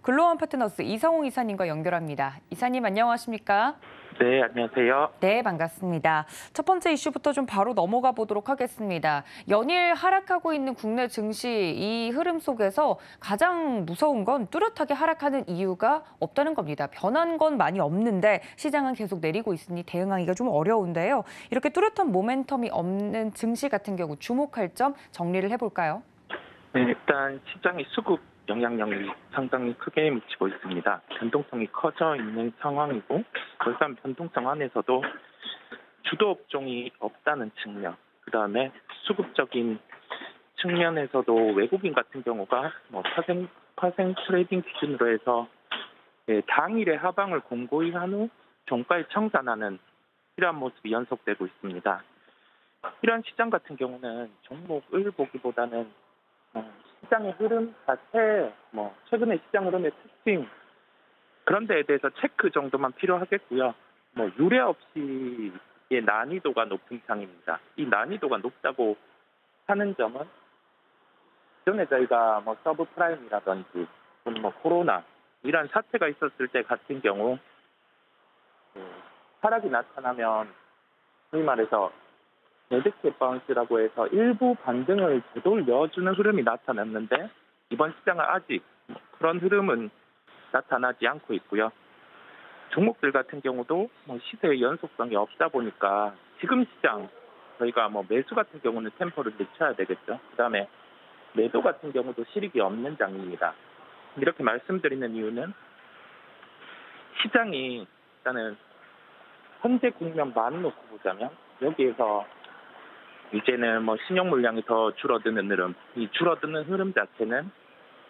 글로원 파트너스 이성웅 이사님과 연결합니다. 이사님 안녕하십니까? 네, 안녕하세요. 네, 반갑습니다. 첫 번째 이슈부터 좀 바로 넘어가 보도록 하겠습니다. 연일 하락하고 있는 국내 증시 이 흐름 속에서 가장 무서운 건 뚜렷하게 하락하는 이유가 없다는 겁니다. 변한 건 많이 없는데 시장은 계속 내리고 있으니 대응하기가 좀 어려운데요. 이렇게 뚜렷한 모멘텀이 없는 증시 같은 경우 주목할 점 정리를 해볼까요? 네, 일단 시장의 수급 영향력이 상당히 크게 미치고 있습니다. 변동성이 커져 있는 상황이고, 일단 변동성 안에서도 주도 업종이 없다는 측면, 그다음에 수급적인 측면에서도 외국인 같은 경우가 파생 트레이딩 기준으로 해서 당일의 하방을 공고히 한 후 종가에 청산하는 이러한 모습이 연속되고 있습니다. 이러한 시장 같은 경우는 종목을 보기보다는 시장의 흐름 자체, 최근의 시장 흐름의 특징, 그런 데에 대해서 체크 정도만 필요하겠고요. 유례 없이 난이도가 높은 상입니다. 이 난이도가 높다고 하는 점은 전에 저희가 서브프라임이라든지 코로나 이런 사태가 있었을 때 같은 경우 하락이 나타나면 소위 말해서 레드캣 바운스라고 해서 일부 반등을 되돌려주는 흐름이 나타났는데 이번 시장은 아직 그런 흐름은 나타나지 않고 있고요. 종목들 같은 경우도 시세의 연속성이 없다 보니까 지금 시장 저희가 매수 같은 경우는 템포를 늦춰야 되겠죠. 그다음에 매도 같은 경우도 실익이 없는 장입니다. 이렇게 말씀드리는 이유는 시장이 일단은 현재 국면만 놓고 보자면 여기에서 이제는 신용 물량이 더 줄어드는 흐름, 이 줄어드는 흐름 자체는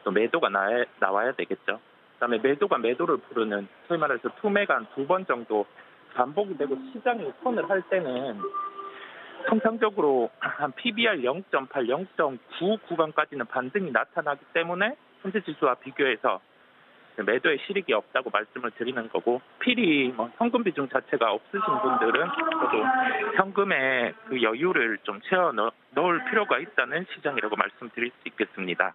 또 매도가 나와야 되겠죠. 그다음에 매도가 매도를 부르는 소위 말해서 투매가 한 2번 정도 반복이 되고 시장이 손을 할 때는 통상적으로 한 PBR 0.8, 0.9 구간까지는 반등이 나타나기 때문에 현재 지수와 비교해서 매도에 실익이 없다고 말씀을 드리는 거고, 필히 현금 비중 자체가 없으신 분들은 저도 현금에 그 여유를 좀 채워 넣을 필요가 있다는 시장이라고 말씀드릴 수 있겠습니다.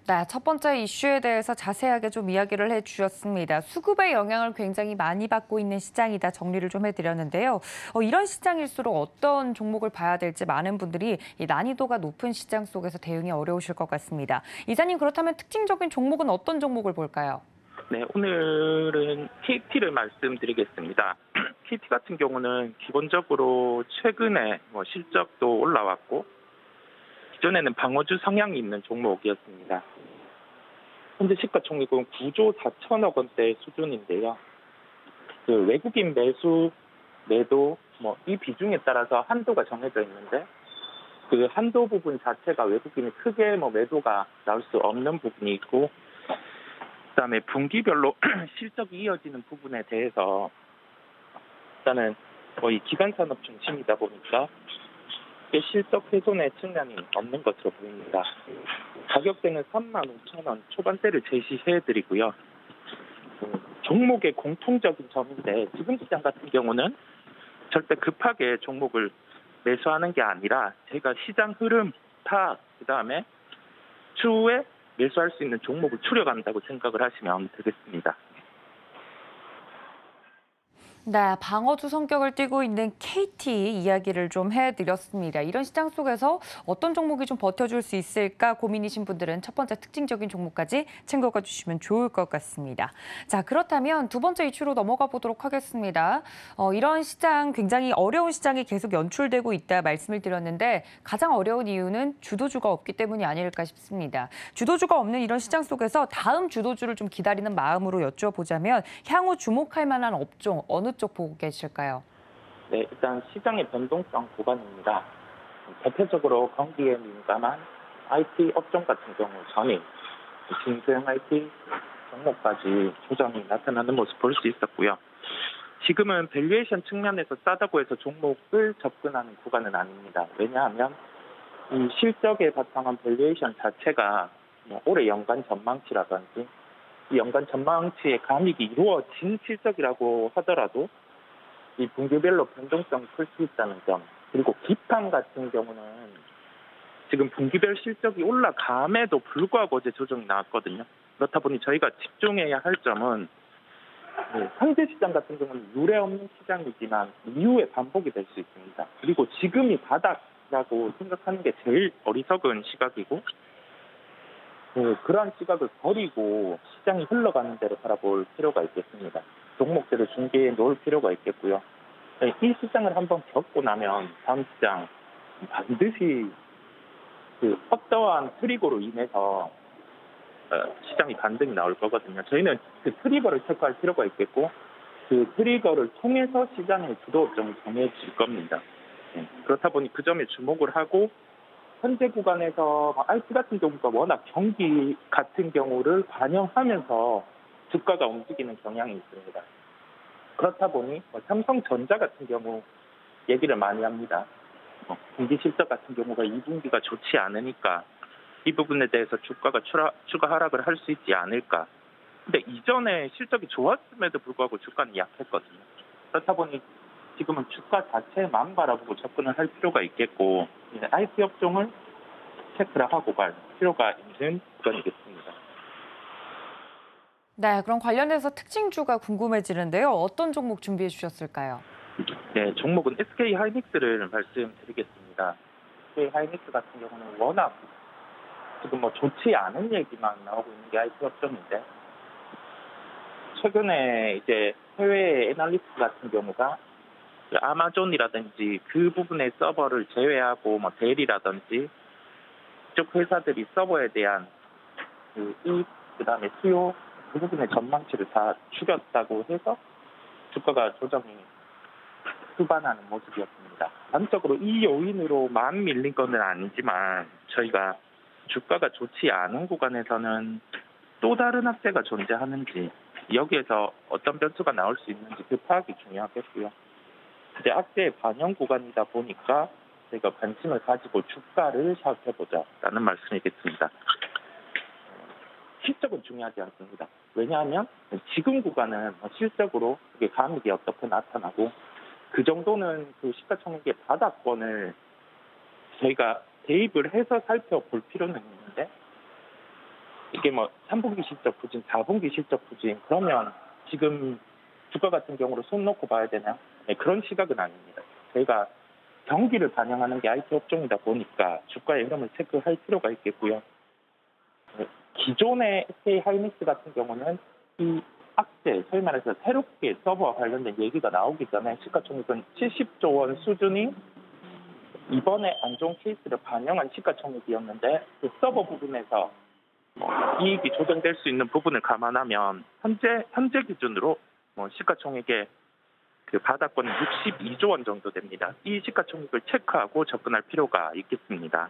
네, 첫 번째 이슈에 대해서 자세하게 좀 이야기를 해주셨습니다. 수급의 영향을 굉장히 많이 받고 있는 시장이다 정리를 좀 해드렸는데요. 이런 시장일수록 어떤 종목을 봐야 될지 많은 분들이 이 난이도가 높은 시장 속에서 대응이 어려우실 것 같습니다. 이사님, 그렇다면 특징적인 종목은 어떤 종목을 볼까요? 네, 오늘은 KT를 말씀드리겠습니다. KT 같은 경우는 기본적으로 최근에 실적도 올라왔고 기존에는 방어주 성향이 있는 종목이었습니다. 현재 시가총액은 9조 4천억 원대 수준인데요. 그 외국인 매수, 매도 이 비중에 따라서 한도가 정해져 있는데 그 한도 부분 자체가 외국인이 크게 매도가 나올 수 없는 부분이 있고, 그다음에 분기별로 실적이 이어지는 부분에 대해서 일단은 거의 기간산업 중심이다 보니까 실적 훼손의 측면이 없는 것으로 보입니다. 가격대는 35,000원 초반대를 제시해드리고요. 종목의 공통적인 점인데 지금 시장 같은 경우는 절대 급하게 종목을 매수하는 게 아니라 제가 시장 흐름 파악, 그다음에 추후에 매수할 수 있는 종목을 추려간다고 생각을 하시면 되겠습니다. 네, 방어주 성격을 띠고 있는 KT 이야기를 좀 해드렸습니다. 이런 시장 속에서 어떤 종목이 좀 버텨줄 수 있을까 고민이신 분들은 첫 번째 특징적인 종목까지 챙겨가 주시면 좋을 것 같습니다. 자, 그렇다면 두 번째 이슈로 넘어가 보도록 하겠습니다. 이런 시장, 굉장히 어려운 시장이 계속 연출되고 있다 말씀을 드렸는데 가장 어려운 이유는 주도주가 없기 때문이 아닐까 싶습니다. 주도주가 없는 이런 시장 속에서 다음 주도주를 좀 기다리는 마음으로 여쭤보자면 향후 주목할 만한 업종 어느 쪽 보고 계실까요? 네, 일단 시장의 변동성 구간입니다. 대표적으로 경기에 민감한 IT 업종 같은 경우 전일 신소형 IT 종목까지 조정이 나타나는 모습 볼 수 있었고요. 지금은 밸류에이션 측면에서 싸다고 해서 종목을 접근하는 구간은 아닙니다. 왜냐하면 이 실적에 바탕한 밸류에이션 자체가 올해 연간 전망치라든지 이 연간 전망치의 감익이 이루어진 실적이라고 하더라도 이 분기별로 변동성이 클 수 있다는 점, 그리고 기판 같은 경우는 지금 분기별 실적이 올라감에도 불구하고 어제 조정이 나왔거든요. 그렇다 보니 저희가 집중해야 할 점은 현재 시장 같은 경우는 유례 없는 시장이지만 이후에 반복이 될 수 있습니다. 그리고 지금이 바닥이라고 생각하는 게 제일 어리석은 시각이고 그러한 시각을 버리고 시장이 흘러가는 대로 바라볼 필요가 있겠습니다. 종목들을 중개해 놓을 필요가 있겠고요. 이 시장을 한번 겪고 나면 다음 시장 반드시 어떠한 트리거로 인해서 시장이 반등이 나올 거거든요. 저희는 그 트리거를 체크할 필요가 있겠고 그 트리거를 통해서 시장의 주도점이 정해질 겁니다. 그렇다 보니 그 점에 주목을 하고 현재 구간에서 IT 같은 경우가 워낙 경기 같은 경우를 반영하면서 주가가 움직이는 경향이 있습니다. 그렇다 보니 삼성전자 같은 경우 얘기를 많이 합니다. 분기 실적 같은 경우가 2분기가 좋지 않으니까 이 부분에 대해서 주가가 추가 하락을 할 수 있지 않을까. 근데 이전에 실적이 좋았음에도 불구하고 주가는 약했거든요. 그렇다 보니 지금은 주가 자체만 바라보고 접근을 할 필요가 있겠고 IT 업종을 체크를 하고 갈 필요가 있는 구간이겠습니다. 네, 그럼 관련해서 특징주가 궁금해지는데요. 어떤 종목 준비해 주셨을까요? 네, 종목은 SK 하이닉스를 말씀드리겠습니다. SK 하이닉스 같은 경우는 워낙 지금 좋지 않은 얘기만 나오고 있는 게 IT 업종인데 최근에 이제 해외 애널리스트 같은 경우가 아마존이라든지 그 부분의 서버를 제외하고 대리라든지 이쪽 회사들이 서버에 대한 이익, 그다음에 수요 그 부분의 전망치를 다 죽였다고 해서 주가가 조정이 수반하는 모습이었습니다. 단적으로 이 요인으로만 밀린 건 아니지만 저희가 주가가 좋지 않은 구간에서는 또 다른 악재가 존재하는지 여기에서 어떤 변수가 나올 수 있는지 그 파악이 중요하겠고요. 이제 악재의 반영 구간이다 보니까 저희가 관심을 가지고 주가를 살펴보자라는 말씀이겠습니다. 실적은 중요하지 않습니다. 왜냐하면 지금 구간은 실적으로 그게 감익이 어떻게 나타나고 그 정도는 그 시가총액의 바닥권을 저희가 대입을 해서 살펴볼 필요는 있는데 이게 3분기 실적 부진, 4분기 실적 부진 그러면 지금 주가 같은 경우로 손 놓고 봐야 되나? 그런 시각은 아닙니다. 저희가 경기를 반영하는 게 IT 업종이다 보니까 주가의 흐름을 체크할 필요가 있겠고요. 기존의 SK 하이닉스 같은 경우는 이 악재, 소위 말해서 새롭게 서버와 관련된 얘기가 나오기 전에 시가총액은 70조 원 수준이 이번에 안 좋은 케이스를 반영한 시가총액이었는데 그 서버 부분에서 이익이 조정될 수 있는 부분을 감안하면 현재 기준으로 시가총액의 그 바닥권은 62조 원 정도 됩니다. 이 시가총액을 체크하고 접근할 필요가 있겠습니다.